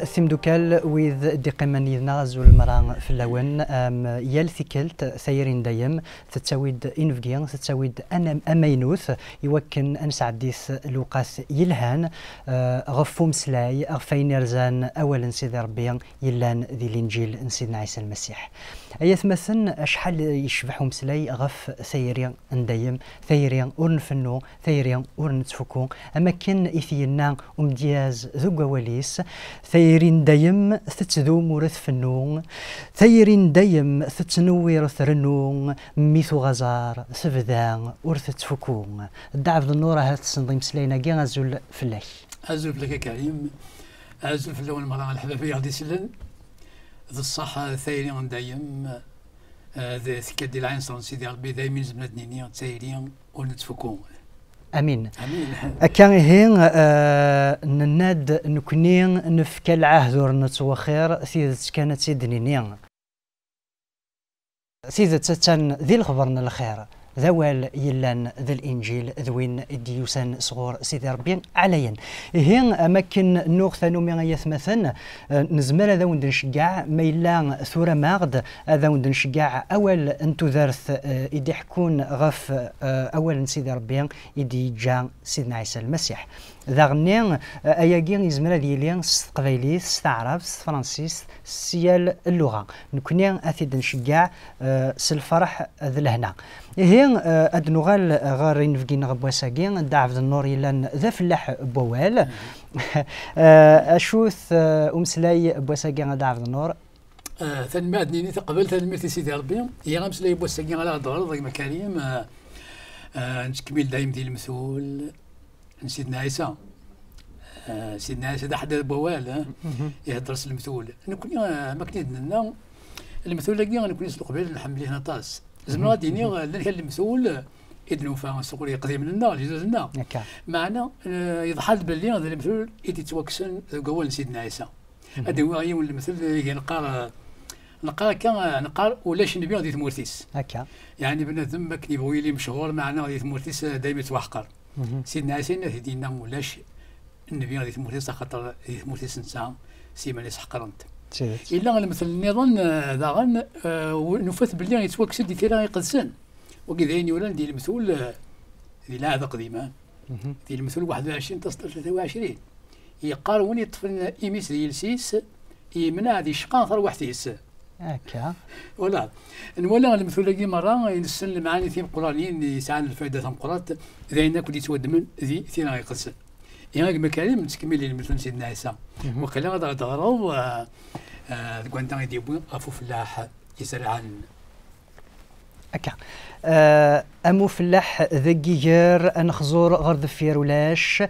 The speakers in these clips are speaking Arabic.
ثمدوكال ويذ دقمانينا زول المران في اللون يال ثيكلت ثيرين دايم تتساويد إنفجيان تتساويد أمينوث يوكن أنسعديث لوقاس يلهان غفو مسلاي أغفين رزان أولا سيدي ربي يلان ذي الإنجيل سيدنا عيسى المسيح أيث مثلا أشحال يشبحو مسلاي غف ثيرين دايم ثيرين ورنفنو ثيرين ورنتفكو أما كن إثينا ومدياز ذو وليس ثيرين دايم تتذو مورث فنون ثيرين دايم تتنوير ثرنون ميثو غزار سفذان ورث تفكون الدعف النور هات الصنديم سلينا كي غازول فلاح أزول فلاك كريم أزول في اللون المرأة الحبابية غادي سلن ذا الصحة ثيرين دايم ذا ثكاد العين صار سيدي ربي دايما زمنا دنيا ثيرين ونتفكون امين كان هين نناد نكنين نفكى العهد ورنتوخير سيدت كانت سيدنينيا سيدت تتن ذي الخبرنا الخير ذوال يلان ذا الانجيل ذوين ديوسان صغور سيدي ربي عليا هين اماكن نوغ ثانو من يثمثن نزمر ذا وندنشقع ميلان ثورة ماغد ذا وندنشقع اول انتو ذرث ايدي حكون غف اول سيدي ربي ايدي جا سيدنا عيسى المسيح ذا غنين اياكين يزمر ديالين قبيلي ستعرب فرنسيس سيال اللغه نكوني اثيد نشقع سالفرح ذا لهنا هين ادنوغال غارين فكين غبواساكين دعف النور يلان ذا فلاح بوال اشوث امسلاي بواساكين دعف النور ثاني دنيني تقبل ثاني سيدي ربي هي غمسلاي بواساكين على دور ضيق مكاريم نكمل دايم ديال المثول سيدنا عيسى سيدنا عيسى دا حدا بوال يهضر المثول نكون ما كنت لنا المثول كي نكون نسلق قبيل نحمل ليه نطاس زعما غادي كان المثول إذن فا سوق قديم لنا جوز لنا معنا يضحى باللي هذا المثول يدي توكسن قوال سيدنا عيسى هذا هو يوم المثل نقار كان نقار ولاش نبي غادي تمورتيس هكا يعني بنادم ما كان يبغي لي مشغول معنا غادي تمورتيس دائما يتوحقر سيدنا عيسى هدينا ولاش النبي غادي تمورتيس خاطر تمورتيس نسا سيما يسحقرنت إلا مثل النظام ذاغن نفث باللي يتوكسد دي تيرا يقدسن وكذا يولان ديال المثول ديال العهد قديمه ديال المثول 21 تصل 23 يقارون يطفن إيميس ديال سيس يمنع دي شقان ثر وحديس هكا ولا نولا المثول كي مره ينسن المعاني ثيم قرانيين يسعان الفائده ثم قرات ذينا كل يتودمن ذي تيرا يقدسن يعني مكارم تكمل المثل سيدنا عيسى وقيلا غادا تغرو كوانتا يديبو غفو فلاح يسرعان هكا امو فلاح ذكيجر انخزور غير ذفير ولاش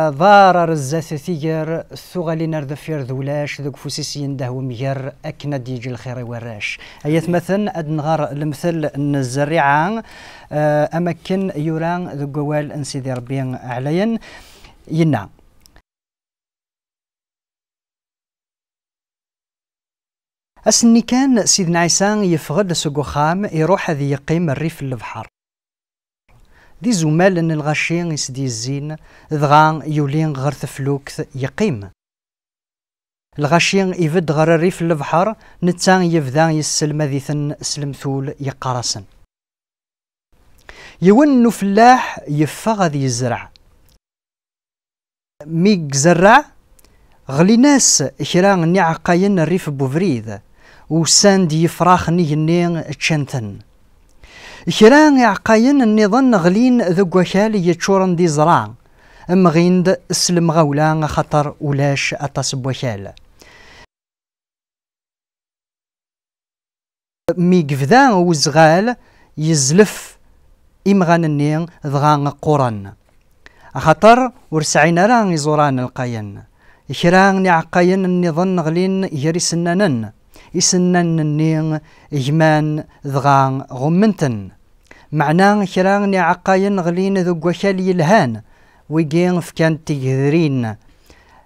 ضار رزات ثيجر ثغالي نار ذفير ذولاش ذوك فوسيسيين دهو مير اكنا ديجي الخير وراش ايات مثلا ادنغار المثل الزريعان اماكن يوران ذو قوال انسيدي ربي عليا ينا أسني كان سيدنا عيسى يفغد سوق خام يروح هذي يقيم الريف البحر دي زمال ان الغاشين يسدي الزين ذغان يولين غير ثفلوك يقيم الغاشين يفد غير الريف البحر نتان يفدا يسلم ذيثن سلمثول يقرسن يونو فلاح يفغ ذي يزرع ميك زرع غلي ناس كرا نعقاين الريف بوفريد وساند يفراخ نيجنين تشنتن كرا نعقاين النظام غلين ذو وكال يتشورن دي زرع مغيند اسلم غولا خطر ولاش اتصب وكال ميك فدا وزغال يزلف إمغانني ذغان قران خطر ورسعين راه يزوران القاين كران نعقاين النظام غلين يري سنانن يسننني إجمان ذغان غمنتن معناه كران نعقاين غلين ذو وكال يلهان ويجين فكان تجذرين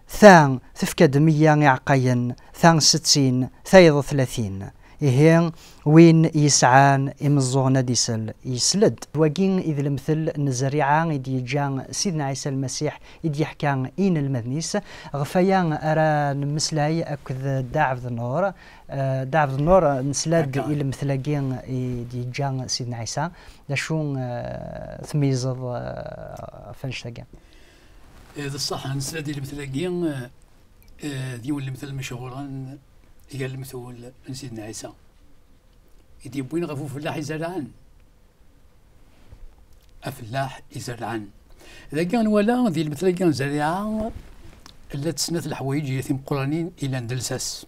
ثان تفكد 100 نعقاين ثان 60 ثايض 30 إيه وين يسعان إمزوغنا ديسل يسلد واقين إذ المثل نزريعان إدي جان سيدنا عيسى المسيح إدي يحكان إين المذنيس غفيان أرى نمسلاي أكذ داعب النور داعب النور نسلد إلى مثلاقين إدي جان سيدنا عيسى لشون ثميزض فنشتاقين هذا الصح نسلد إلى مثلاقين ديون المثل مشهورا هي المثول من سيدنا عيسى يدي بوين غفو فلاح يزرعان أفلاح يزرعان إذا كان ولا ذي المثل كان زريعة إلا تسنة الحوايج يتم قرانين إلى دلساس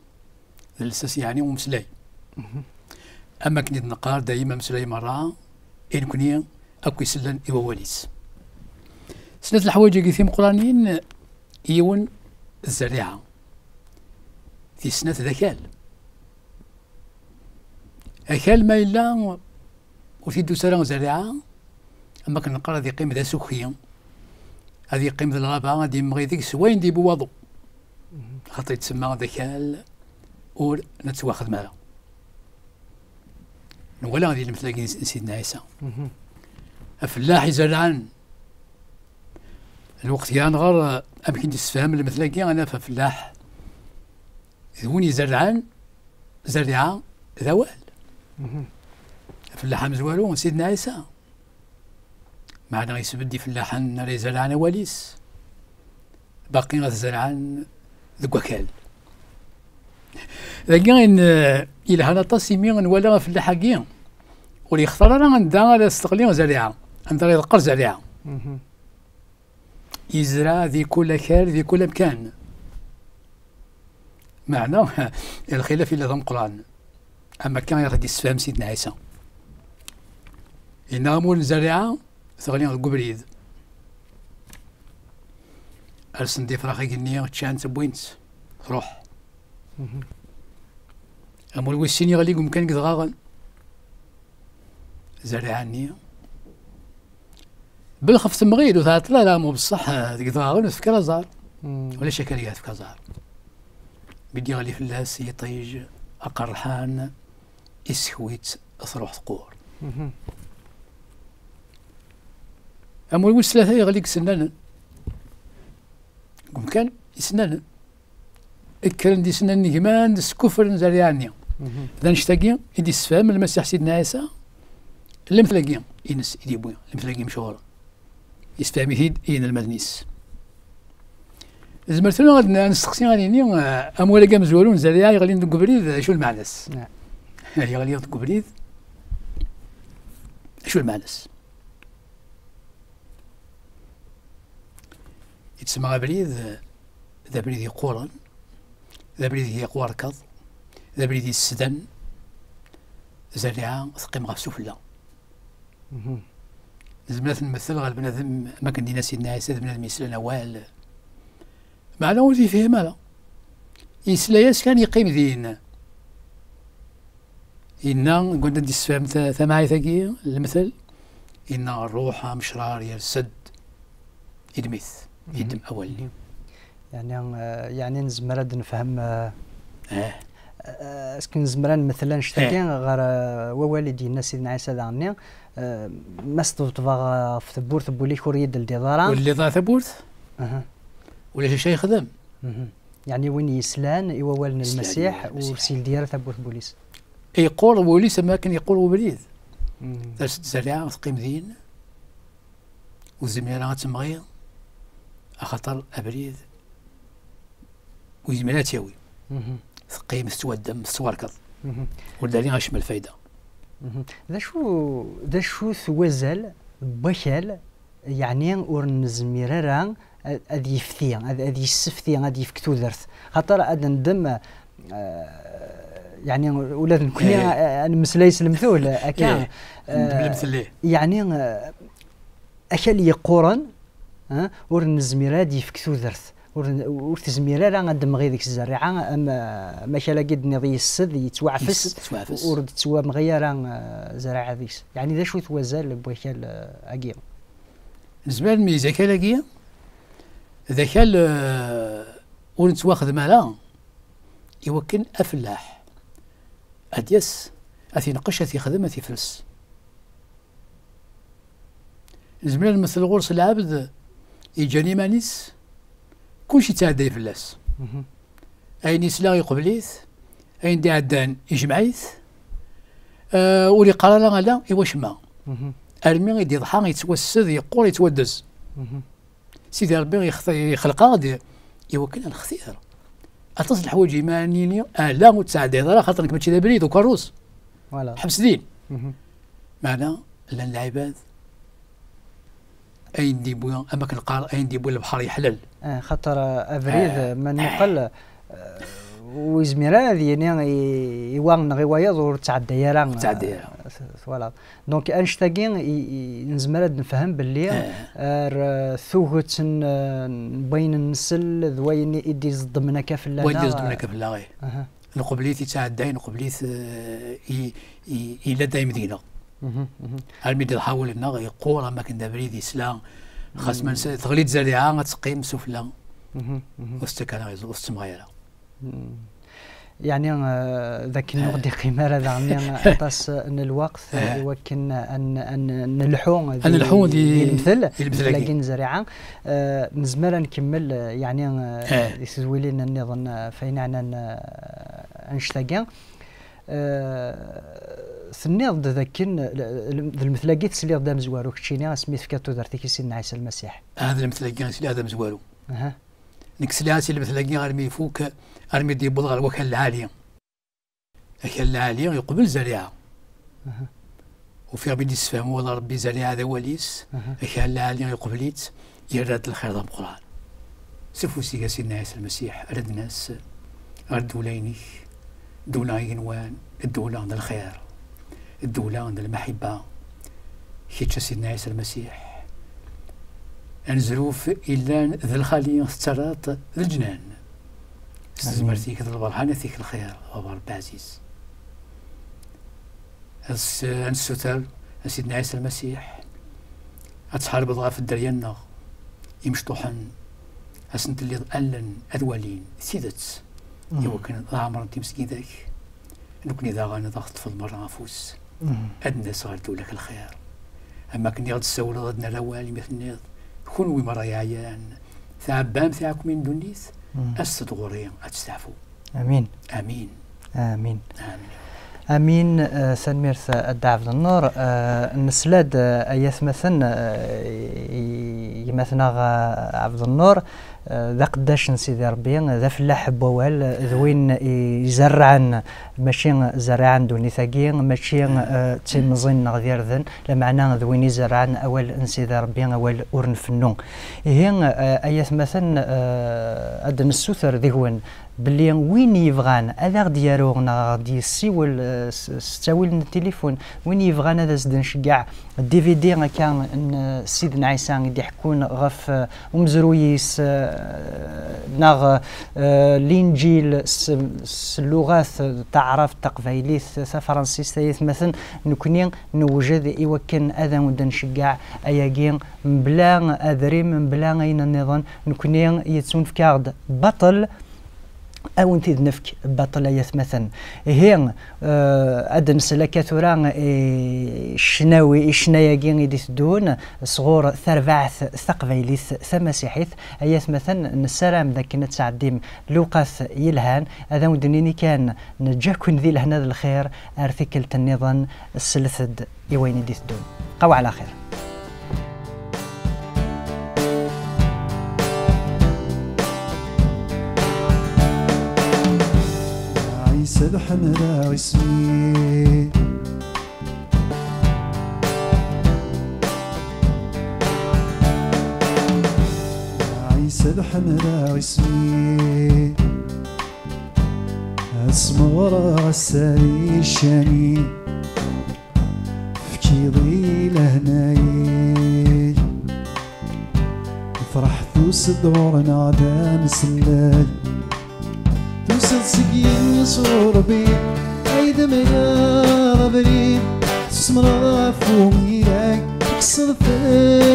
دلساس يعني ومسلاي أما كنت نقار دايما مسلاي مرة إن كنيا أكو يسلن إيواليس سنة الحوايج يتم قرانين يون الزريعة في سنة ذكال أكال ما إلا وفي دوسران زريعة أما كنقرا ذي قيمة ذا سخية هذه قيمة الغابة غادي نبغي ذيك سواين دي بوضو خاطر يتسمى ذكال اور نتواخذ معها ولا غادي مثل سيدنا عيسى الفلاح يزرعان الوقت كان غير أمكن تستفهم المثل كي أنا فلاح ذوني يزرعان زريعة ذوال فلاحة مزوالو سيدنا عيسى معنا يسبدي فلاحا راه يزرعان واليس باقي غتزرعان ذوك وكال لكن إلى هنا تصيمي ولا فلاحة كيا ولي يختار راه عندها استقلال زريعة عندها القر زريعة يزرع ذي كل خير ذي كل مكان معنى الخلاف إلى ذم القرآن أما كان يرد يسفهم سيدنا عيسى إنها مول زريعة ثغلين القبريد أرسن دي فراخي قنية تشان تبوينت روح أمول ويسيني غالي ممكن قد غاغن زريعة النية بالخف تمغيد وثالث لا مو بصح قد غاغن وتفكر زار ولا شكل تفكر زار بدي غالي فلاس يطيج أقرحان إسكويت أثروح ثقور أمول ويس ثلاثة يغليك سنانا قم كان يسنانا إكرن دي سنان كمان سكفر نزريعني إذا نشتاقين يدي السفام المسيح سيدنا عيسى اللي مثلاقين ينس يدي بويا اللي مثلاقين مشهورة يسفام يهيد إين المدنيس زمرتنا غادي نستقسي غادي أموال كاع مزولون زريعة يغلين دو قبريد شو المعناس يغلين دو قبريد شو المعناس يتسمى بريد ذا بريد يقورن ذا بريد يقواركض ذا بريد السدن زريعة ثقيم غف سفلى زملات نمثل غير بنادم ما كان دينا سيدنا عيسى بنادم يسلنا وال معنا ولدي فيه مالا يسلاياس كان يقيم ذين إنا قلنا دي السفام ثماعي ثقية المثل إن الروح مشرار يرسد يدمث يدم أولي يعني نزمرد نفهم اسكن زمران مثلا نشتكي غير ووالدي الناس سيدنا عيسى دعني ما استطبغ في ثبور ثبولي كوريد الديضارة واللي ضاع ثبورت ولا شيء خدم يعني وين يسلان يوالنا المسيح ورسيل ديار ثبور بوليس يقول بوليس ما كان يقول وبريد زريعة تقيم ذين والزميلة تمغير أخطر أبريد وزميلات يوي ثقيم تودم توركض والدليل غاشم الفايدة ذا شو ثوزل بخل يعني ورن زميرة أذي يفتيان أذي يسفتيان أذي يفكتو ذرث خاطر أذا ندم يعني ولاد كلنا أنا مسليس المثول أكان يعني أكل يقورن ورن زميرة أذي يفكتو ذرث ورث زميرة راه غندم غير ديك الزريعة أما ما كان قد نضي السد يتوعفس ورد توا مغيرة زراعة ديس يعني ذا شو توزال بوكال أقيم زمان ميزة كالاقية إذا كان ورد واخذ مالا يوكل أفلاح أديس أثي نقش أثي خدم أثي فلس زميل مثل غرس العبد يجاني مانيس كلشي تعدى فلاس أين يسلا يقبليث أين دي عدان يجمعيث ولي قرا لا لا إواش ما أرمي يدي ضحى يتوسد يقول يتودز سيدي ربي يخلقها يوكل الخثير أتصل الحوايج إيمانيني لا وتساعد راه خاطرك ماشي بريد وكروس حبس دين معنا لأن العباد أين دي بويا أماكن القار أين دي بويا البحر يحلل خاطر أبريد من نقل ويزميرا يعني يوان غوايا دور تعدى يران فوالا دونك انشتاغين نزمر نفهم باللي ثوغت بين النسل ذوين يدي ضمنا كفلا وين يدي ضمنا كفلا غير نقبليت يتعدى نقبليت الى دايم دينا الميدي تحاول لنا يقول ما كان بريد اسلام خاص من تغليد زريعه تقيم سفلا واستكان غير واستمغيره يعني ذاك النقد قيمة هذا يعني أطاس أن الوقت يمكن أن نلحو دي المثل لكن زريعة نزمر نكمل يعني يسويلين النظام فين عنا نشتاقين ثنيض ذاك المثلاقيت سلي قدام زوارو كتشيني سميت فكاتو درتي سيدنا عيسى المسيح هذا المثلاقي سلي قدام زوارو نكسلاسي اللي مثلاقي غير يفوك ارمي دي بلغ الوكال العاليه الوكال العاليه يقبل زريعه وفي ربي يسفهم والله ربي زريعه هذا وليس الوكال العاليه يقبليت يراد الخير ضم القران سفوسي سيدنا عيسى المسيح رد الناس دوليني دوله ينوان الدوله عند الخير الدوله عند المحبه كيتش سيدنا عيسى المسيح انزروف إلا ذا الخالية سترات ذا الجنان استزمرتيك ذا البرهان فيك الخير بابا رب عزيز الستر سيدنا عيسى المسيح أتحارب ضعف الدريانة يمشطوحن أسنت اللي ألن أدوالين سيدت يوكن عمر انتي مسكين ذاك نكون إذا غانا ضغط في المرة أفوس أدنى صغار دولك الخير أما كني غاد تسول غادنا الأوالي مثل النيض كونوا مرا عيان ثعبان ثاعكم من دونيث أستغوري أتستعفوا آمين آمين آمين امين سنميرث الدعف النور نسلاد اياث مثلا يمثنا عبد النور ذا قداش نسيدي ربي ذا فلاح بوال ذوين يزرعن ماشي زرعان دوني ثاقين ماشي تيمزين غير ذن لمعنى ذوين يزرعن اول نسيدي ربي اول اورن فنون هي اياث مثلا ادن السوثر ذهون بلي وين يبغان هذا غادي يروغنا غادي يسيول ستاويل التليفون وين يبغان هذا زد نشجع الدي في دي كان سيدنا عيسى غادي يحكون غف ومزرويس ناغ الانجيل اللغات تعرف تقبايليث فرنسيس مثلا نكونين نوجد يوكن هذا ود نشجع اياكين بلا ادريم بلا غين النظام نكونين يتسون في كارد بطل أو أنت نفك بطل يثمثن هي أدن سلكة ثوران شناوي شناياجين يديث دون صغور ثرفعث ثقفيليث ثمسيحيث أيثمثن نسرام ذاك نتسعديم لوقاث يلهان هذا ودنيني كان نجاكن ذي لهنا الخير أرثكل النظام السلثد يوين يديث دون قوى على خير. بحمد اسمي عيسى بحمد اسمي اسم ورا السري الشامي فكي ضيل هناي فرحت وصدور نعدام سلال توصل سقيم صور بي عيد ميا بريد تسمر غفوم يلاك تكسر في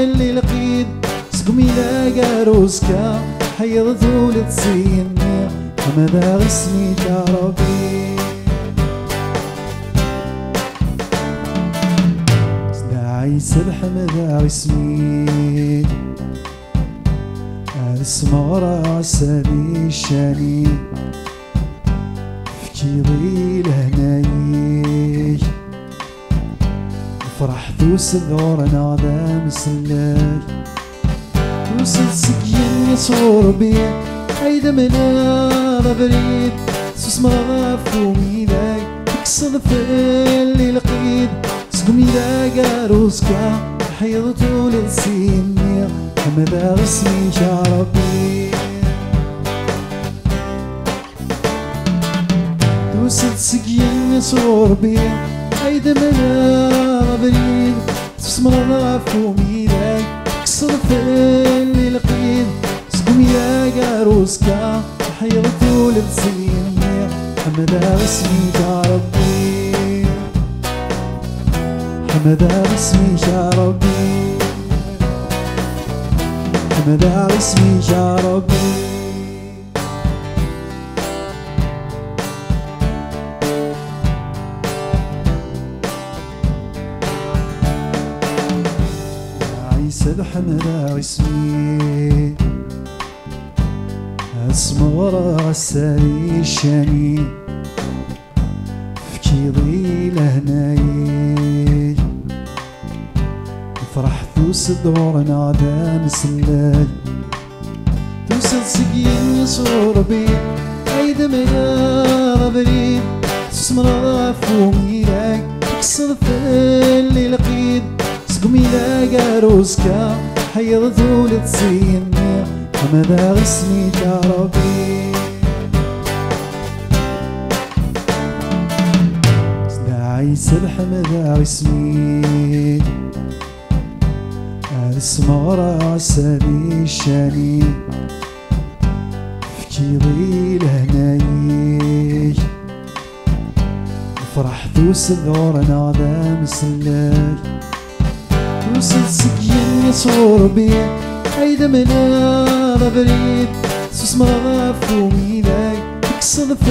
اللي لقيد سقم يلاقى روسكا حيض ذول تصيني وماذا غسمي تعرفي عيسى بحمد اسمي اسمع راسني الشاني فكي ضيل هنايك فرح ذوس ذورنا ذا مسلاك توصل سكين يصور بيه عيد منا بريد سوس مغافومي ذاك تكسر في اللي لقيد سقمي ذاك عروسكا حيضتو للسينية حمدا غسمي شعربي توصل سكين يصور بيه عيد منا بريد سوس مغافومي ذاك تكسر في اللي لقيد سقمي ذاك عروسكا حيضتو للسينية حمدا غسمي شعربي حمدا غسمي شعربي حمدا غسمي شعربي عيسى بحمدا غسمي اسمع راسني الشاني فكي ضيل هنايك فرح ثوس دورنا ذا مسلاك توصل سكين يصور بي عيد منا بريد تسمر فومي لاك تكسر في اللي لقيد سقمي لاك عروسكا حيضتو لتسيني حمدا غسمي شعربي عيسى بحمدا غسمي اسمع راسني الشاني فكي ضيل هنايك فرح ذوس ذورنا ذا مسلاك توصل سكين يصور بيه عيد منا بريد سوس مغافومي ذاك تكسر في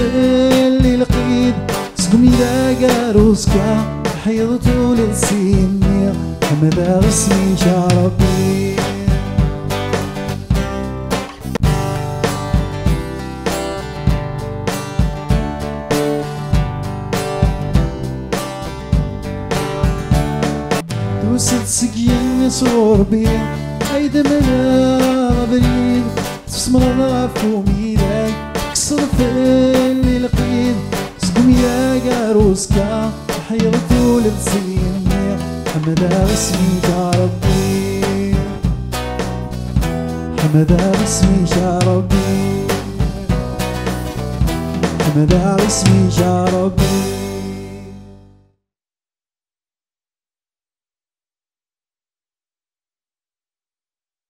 اللي لقيد سقمي ذاك عروسكا حيضتو للسينية حمدا غسمي شعربي توصل سكين يصور بيه عيد منا بريد تسمر فومي ذاك تكسر في اللي لقيد سقمي ذاك عروسكا حيضتو للسينية حمدا غسمي شعربي حمدا غسمي شعربي حمدا غسمي شعربي